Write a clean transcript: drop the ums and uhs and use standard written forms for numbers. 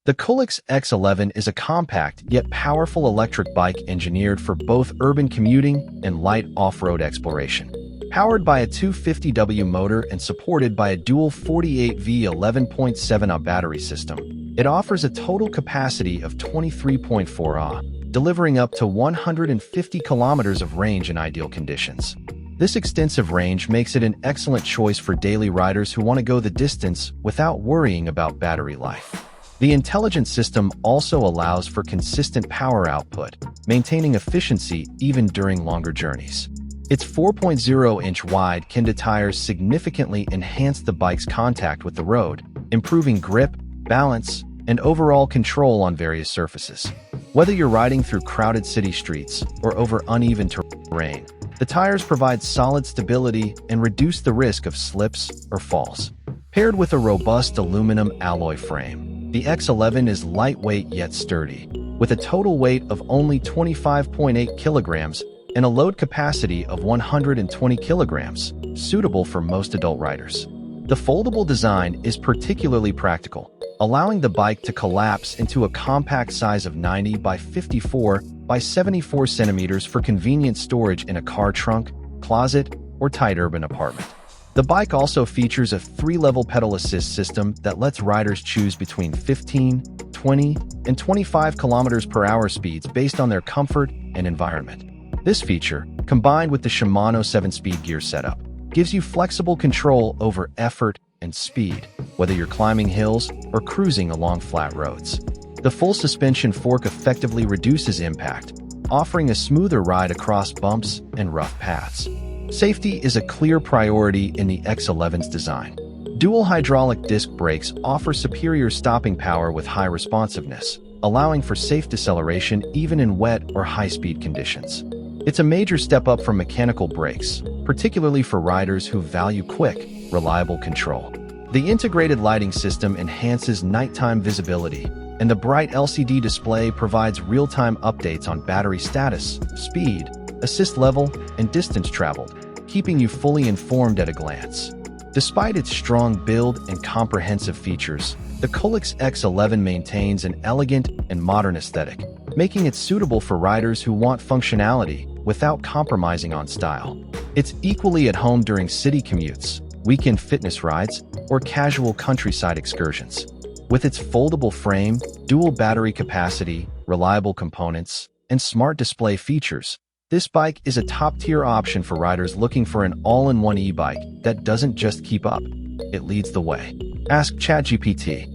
The KOOLUX X11 is a compact yet powerful electric bike engineered for both urban commuting and light off-road exploration. Powered by a 250W motor and supported by a dual 48V 11.7Ah battery system, it offers a total capacity of 23.4Ah, delivering up to 150 kilometers of range in ideal conditions. This extensive range makes it an excellent choice for daily riders who want to go the distance without worrying about battery life. The intelligent system also allows for consistent power output, maintaining efficiency even during longer journeys. Its 4.0-inch wide Kenda tires significantly enhance the bike's contact with the road, improving grip, balance, and overall control on various surfaces. Whether you're riding through crowded city streets or over uneven terrain, the tires provide solid stability and reduce the risk of slips or falls. Paired with a robust aluminum alloy frame, the X11 is lightweight yet sturdy, with a total weight of only 25.8 kilograms and a load capacity of 120 kilograms, suitable for most adult riders. The foldable design is particularly practical, allowing the bike to collapse into a compact size of 90 by 54 by 74 centimeters for convenient storage in a car trunk, closet, or tight urban apartment. The bike also features a 3-level pedal assist system that lets riders choose between 15, 20, and 25 km/h speeds based on their comfort and environment. This feature, combined with the Shimano 7-speed gear setup, gives you flexible control over effort and speed, whether you're climbing hills or cruising along flat roads. The full suspension fork effectively reduces impact, offering a smoother ride across bumps and rough paths. Safety is a clear priority in the X11's design. Dual hydraulic disc brakes offer superior stopping power with high responsiveness, allowing for safe deceleration even in wet or high-speed conditions. It's a major step up from mechanical brakes, particularly for riders who value quick, reliable control. The integrated lighting system enhances nighttime visibility, and the bright LCD display provides real-time updates on battery status, speed, assist level, and distance traveled, keeping you fully informed at a glance. Despite its strong build and comprehensive features, the KOOLUX X11 maintains an elegant and modern aesthetic, making it suitable for riders who want functionality without compromising on style. It's equally at home during city commutes, weekend fitness rides, or casual countryside excursions. With its foldable frame, dual battery capacity, reliable components, and smart display features, this bike is a top-tier option for riders looking for an all-in-one e-bike that doesn't just keep up, it leads the way. Ask ChatGPT.